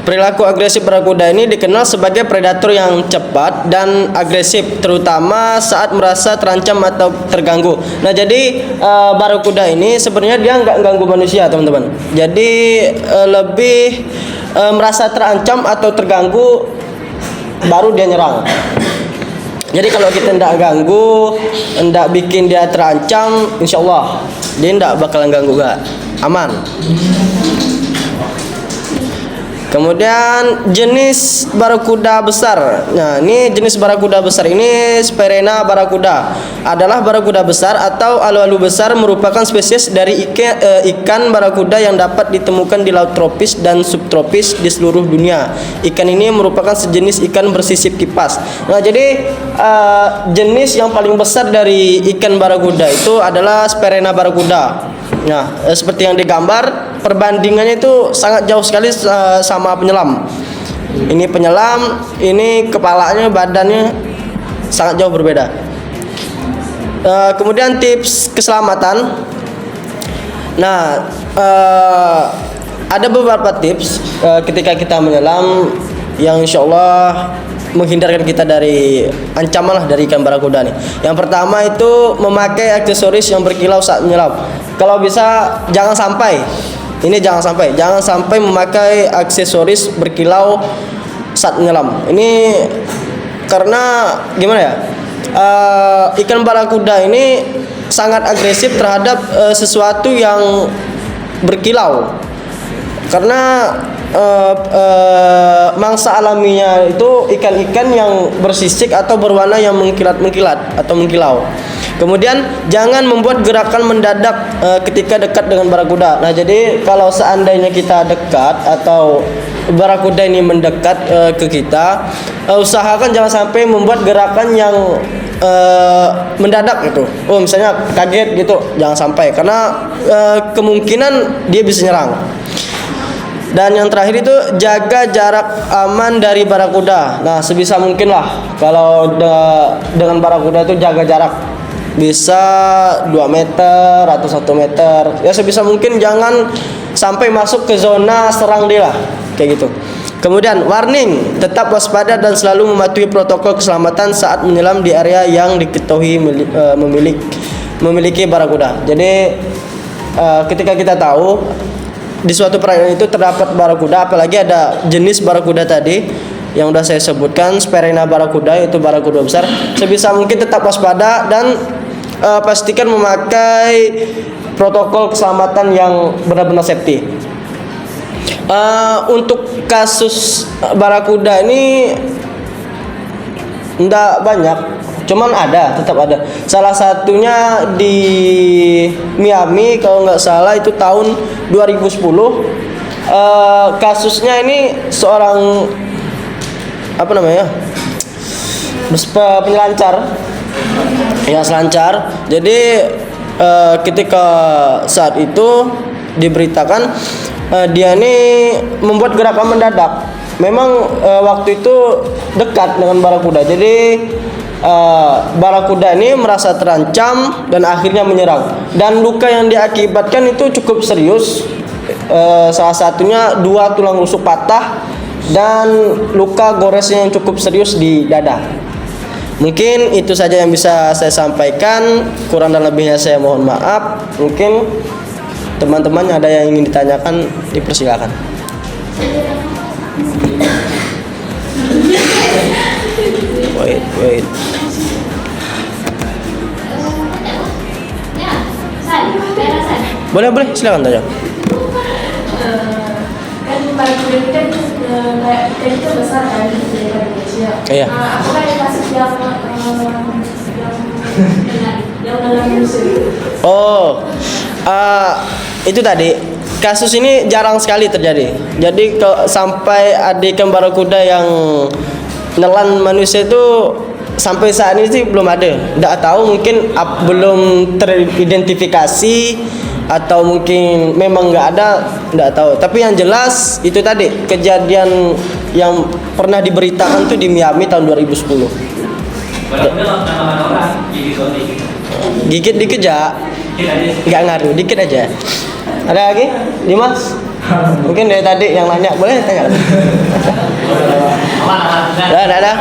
Perilaku agresif barakuda ini dikenal sebagai predator yang cepat dan agresif, terutama saat merasa terancam atau terganggu. Nah, jadi barakuda ini sebenarnya dia nggak ganggu manusia, teman-teman. Jadi lebih merasa terancam atau terganggu, baru dia nyerang. Jadi kalau kita tidak ganggu, tidak bikin dia terancam, insya Allah dia tidak bakalan ganggu, gak aman. Kemudian jenis barakuda besar. Nah, ini jenis barakuda besar ini Sperena barakuda adalah barakuda besar atau alu-alu besar, merupakan spesies dari ikan barakuda yang dapat ditemukan di laut tropis dan subtropis di seluruh dunia. Ikan ini merupakan sejenis ikan bersisip kipas. Nah, jadi jenis yang paling besar dari ikan barakuda itu adalah Sperena barakuda. Nah, seperti yang digambar, perbandingannya itu sangat jauh sekali sama penyelam. Ini penyelam, ini kepalanya, badannya sangat jauh berbeda. Kemudian tips keselamatan. Nah, ada beberapa tips ketika kita menyelam yang insya Allah menghindarkan kita dari ancaman lah dari ikan barakuda nih. Yang pertama itu memakai aksesoris yang berkilau saat menyelam. Kalau bisa jangan sampai memakai aksesoris berkilau saat menyelam. Ini karena gimana ya? Ikan barakuda ini sangat agresif terhadap sesuatu yang berkilau. Karena mangsa alaminya itu ikan-ikan yang bersisik atau berwarna yang mengkilat-mengkilat atau mengkilau. Kemudian jangan membuat gerakan mendadak ketika dekat dengan barakuda. Nah, jadi kalau seandainya kita dekat atau barakuda ini mendekat ke kita, usahakan jangan sampai membuat gerakan yang mendadak gitu. Oh, misalnya kaget gitu, jangan sampai, karena kemungkinan dia bisa nyerang. Dan yang terakhir itu jaga jarak aman dari barakuda. Nah, sebisa mungkin lah kalau dengan barakuda itu jaga jarak. Bisa 2 meter atau 1 meter. Ya sebisa mungkin jangan sampai masuk ke zona serang dia lah, kayak gitu. Kemudian warning, tetap waspada dan selalu mematuhi protokol keselamatan saat menyelam di area yang diketahui memiliki barakuda. Jadi ketika kita tahu di suatu perairan itu terdapat barakuda, apalagi ada jenis barakuda tadi yang udah saya sebutkan, Sperena barakuda, itu barakuda besar, sebisa mungkin tetap waspada dan pastikan memakai protokol keselamatan yang benar-benar safety. Untuk kasus barakuda ini enggak banyak, cuman tetap ada. Salah satunya di Miami kalau nggak salah itu tahun 2010. Kasusnya ini seorang penyelancar, ya selancar. Jadi ketika saat itu diberitakan dia ini membuat gerakan mendadak. Memang waktu itu dekat dengan barakuda. Jadi barakuda ini merasa terancam dan akhirnya menyerang. Dan luka yang diakibatkan itu cukup serius. Salah satunya 2 tulang rusuk patah dan luka gores yang cukup serius di dada. Mungkin itu saja yang bisa saya sampaikan. Kurang dan lebihnya saya mohon maaf. Mungkin teman-teman ada yang ingin ditanyakan, dipersilakan. Wait. Boleh, silakan tanya. Kan barakuda ini kan kayak ikan itu besar kan daripada Indonesia. Iya. Apakah ada kasus yang dalam manusia? Oh, itu tadi kasus ini jarang sekali terjadi. Jadi sampai ada ikan barakuda yang nelan manusia itu sampai saat ini sih belum ada. Tidak tahu, mungkin belum teridentifikasi atau mungkin memang nggak ada, nggak tahu. Tapi yang jelas itu tadi kejadian yang pernah diberitakan tuh di Miami tahun 2010. Gigit dikit aja, nggak ngaruh, dikit aja. Ada lagi, Dimas? Mungkin dari tadi yang nanya boleh tanya. Dah.